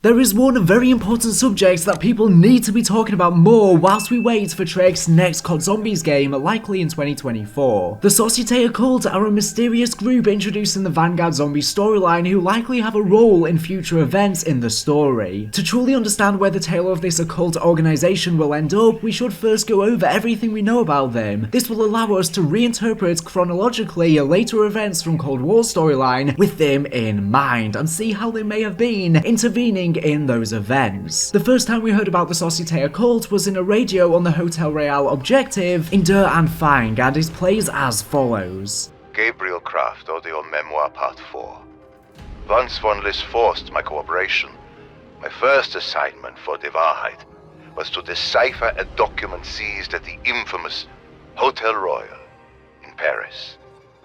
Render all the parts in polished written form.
There is one very important subject that people need to be talking about more whilst we wait for Treyarch's next COD Zombies game, likely in 2024. The Societe Occulte are a mysterious group introduced in the Vanguard Zombie storyline who likely have a role in future events in the story. To truly understand where the tale of this occult organization will end up, we should first go over everything we know about them. This will allow us to reinterpret chronologically later events from Cold War storyline with them in mind and see how they may have been intervening in those events. The first time we heard about the Societe Occulte was in a radio on the Hotel Royale objective in Der Anfang, and it plays as follows. Gabriel Kraft, audio memoir part 4. Once one list forced my cooperation. My first assignment for Die Wahrheit was to decipher a document seized at the infamous Hotel Royal in Paris.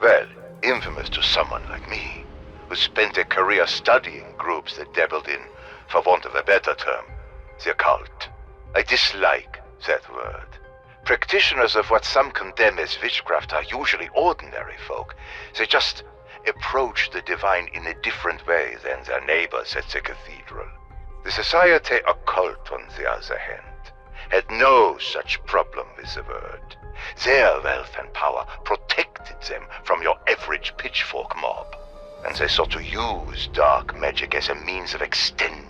Well, infamous to someone like me, who spent a career studying groups that dabbled in, for want of a better term, the occult. I dislike that word. Practitioners of what some condemn as witchcraft are usually ordinary folk. They just approach the divine in a different way than their neighbors at the cathedral. The Societe Occulte, on the other hand, had no such problem with the word. Their wealth and power protected them from your average pitchfork mob, and they sought to use dark magic as a means of extending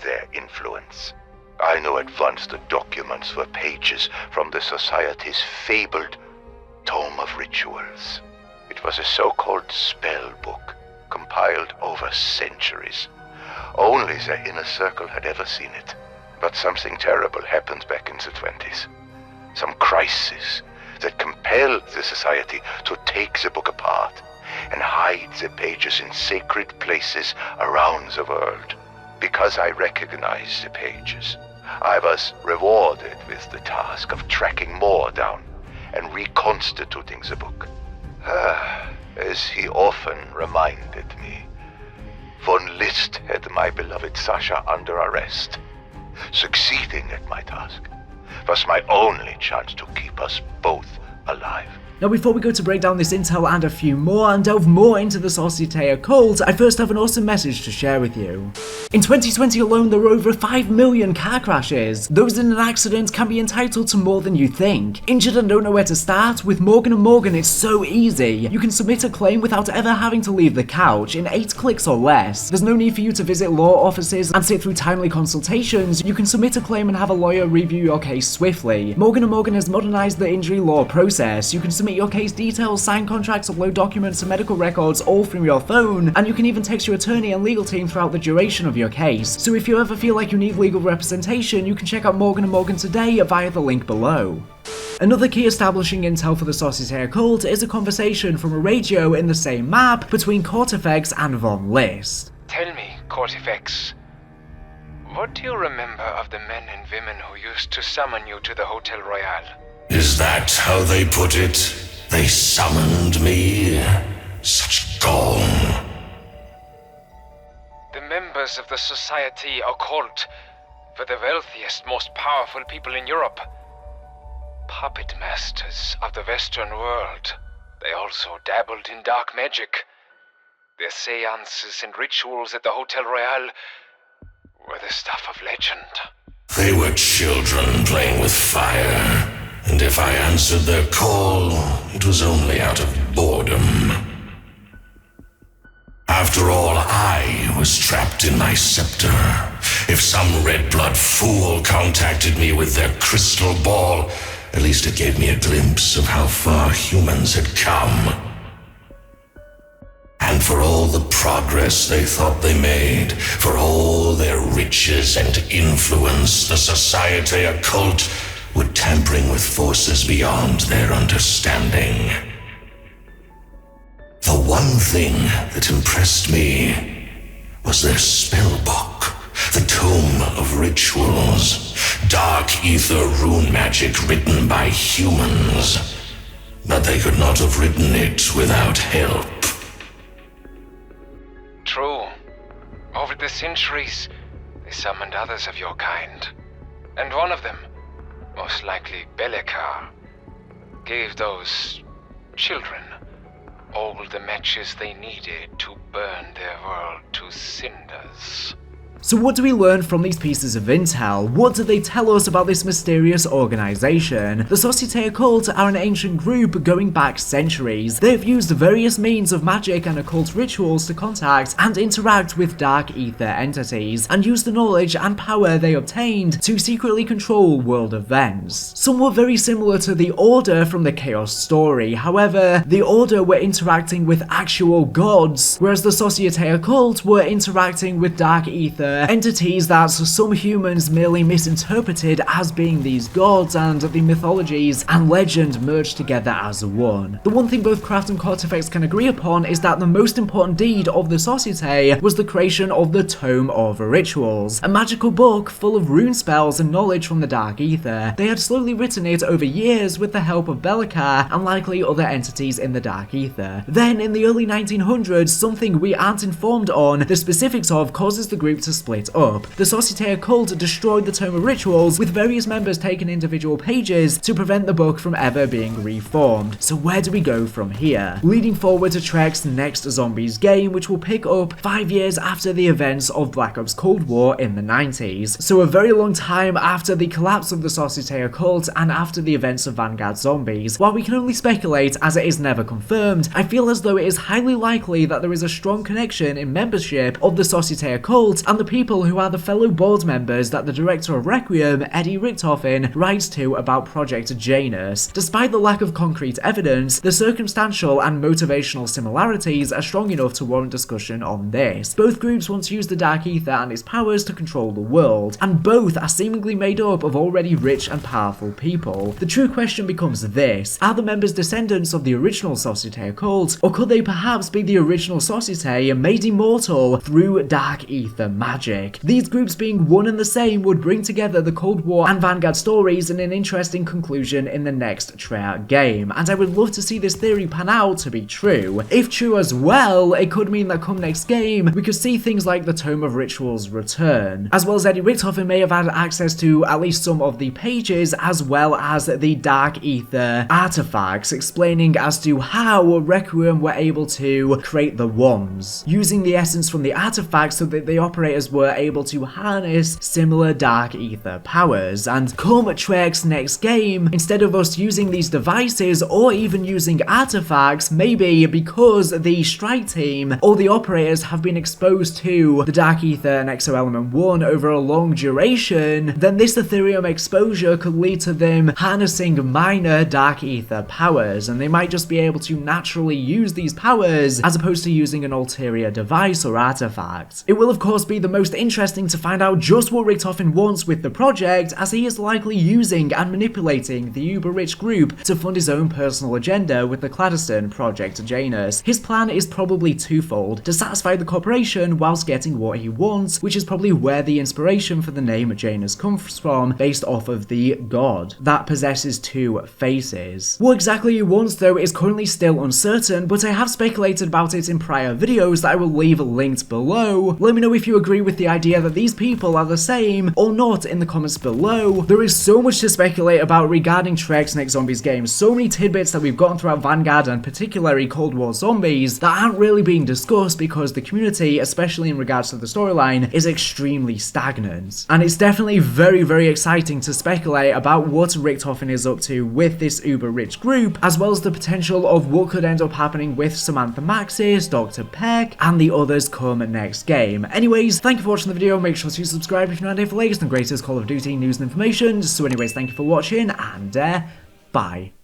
their influence. I knew at once the documents were pages from the Society's fabled Tome of Rituals. It was a so-called spell book, compiled over centuries. Only their inner circle had ever seen it. But something terrible happened back in the 20s. Some crisis that compelled the Society to take the book apart and hide the pages in sacred places around the world. Because I recognized the pages, I was rewarded with the task of tracking more down and reconstituting the book. As he often reminded me, Von List had my beloved Sasha under arrest. Succeeding at my task was my only chance to keep us both alive. Now before we go to break down this intel and a few more and delve more into the Societe Occulte, I first have an awesome message to share with you. In 2020 alone, there were over 5 million car crashes. Those in an accident can be entitled to more than you think. Injured and don't know where to start? With Morgan & Morgan it's so easy. You can submit a claim without ever having to leave the couch in 8 clicks or less. There's no need for you to visit law offices and sit through timely consultations. You can submit a claim and have a lawyer review your case swiftly. Morgan & Morgan has modernized the injury law process. You can submit your case details, sign contracts, upload documents and medical records all from your phone, and you can even text your attorney and legal team throughout the duration of your case. So if you ever feel like you need legal representation, you can check out Morgan & Morgan today via the link below. Another key establishing intel for the Societe Occulte is a conversation from a radio in the same map between Cortifex and Von List. Tell me, Cortifex, what do you remember of the men and women who used to summon you to the Hotel Royale? Is that how they put it? They summoned me? Such gall. The members of the Societe Occulte were the wealthiest, most powerful people in Europe. Puppet masters of the Western world. They also dabbled in dark magic. Their seances and rituals at the Hotel Royale were the stuff of legend. They were children playing with fire. And if I answered their call, it was only out of boredom. After all, I was trapped in my scepter. If some red-blood fool contacted me with their crystal ball, at least it gave me a glimpse of how far humans had come. And for all the progress they thought they made, for all their riches and influence, the Societe Occulte were tampering with forces beyond their understanding. The one thing that impressed me was their spellbook, the Tome of Rituals, Dark Aether rune magic written by humans. But they could not have written it without help. True. Over the centuries, they summoned others of your kind. And one of them, most likely Belekar, gave those children all the matches they needed to burn their world to cinders. So what do we learn from these pieces of intel? What do they tell us about this mysterious organization? The Societe Occulte are an ancient group going back centuries. They have used various means of magic and occult rituals to contact and interact with Dark Aether entities, and use the knowledge and power they obtained to secretly control world events. Somewhat very similar to the Order from the Chaos story. However, the Order were interacting with actual gods, whereas the Societe Occulte were interacting with Dark Aether entities that some humans merely misinterpreted as being these gods, and the mythologies and legend merged together as one. The one thing both Craft and Cortifex can agree upon is that the most important deed of the Societe was the creation of the Tome of Rituals, a magical book full of rune spells and knowledge from the Dark Aether. They had slowly written it over years with the help of Bellica and likely other entities in the Dark Aether. Then, in the early 1900s, something we aren't informed on the specifics of causes the group to split up. The Societe Occulte destroyed the Tome of Rituals, with various members taking individual pages to prevent the book from ever being reformed. So where do we go from here? Leading forward to Trek's next Zombies game, which will pick up 5 years after the events of Black Ops Cold War in the 90s. So a very long time after the collapse of the Societe Occulte and after the events of Vanguard Zombies. While we can only speculate, as it is never confirmed, I feel as though it is highly likely that there is a strong connection in membership of the Societe Occulte and the people who are the fellow board members that the director of Requiem, Eddie Richtofen, writes to about Project Janus. Despite the lack of concrete evidence, the circumstantial and motivational similarities are strong enough to warrant discussion on this. Both groups want to use the Dark Aether and its powers to control the world, and both are seemingly made up of already rich and powerful people. The true question becomes this: are the members descendants of the original Societe Occulte, or could they perhaps be the original Societe made immortal through Dark Aether magic? These groups being one and the same would bring together the Cold War and Vanguard stories in an interesting conclusion in the next Treyarch game, and I would love to see this theory pan out to be true. If true as well, it could mean that come next game, we could see things like the Tome of Rituals return, as well as Eddie Richtofen may have had access to at least some of the pages, as well as the Dark Aether artifacts, explaining as to how Requiem were able to create the wands, using the essence from the artifacts so that the operators were able to harness similar Dark Aether powers. And come Trek's next game, instead of us using these devices or even using artifacts, maybe because the strike team or the operators have been exposed to the Dark Aether and Exoelement 1 over a long duration, then this Ethereum exposure could lead to them harnessing minor Dark Aether powers, and they might just be able to naturally use these powers as opposed to using an ulterior device or artifact. It will of course be the most interesting to find out just what Richtofen wants with the project, as he is likely using and manipulating the uber-rich group to fund his own personal agenda with the clandestine Project Janus. His plan is probably twofold: to satisfy the corporation whilst getting what he wants, which is probably where the inspiration for the name Janus comes from, based off of the god that possesses two faces. What exactly he wants though is currently still uncertain, but I have speculated about it in prior videos that I will leave linked below. Let me know if you agree with the idea that these people are the same or not in the comments below. There is so much to speculate about regarding Trek's next Zombies game, so many tidbits that we've gotten throughout Vanguard and particularly Cold War Zombies that aren't really being discussed because the community, especially in regards to the storyline, is extremely stagnant. And it's definitely very exciting to speculate about what Richtofen is up to with this uber-rich group, as well as the potential of what could end up happening with Samantha Maxis, Dr. Peck, and the others come next game. Anyways, thank you for watching the video. Make sure to subscribe if you're not here for the latest and greatest Call of Duty news and information. So anyways, thank you for watching, and bye.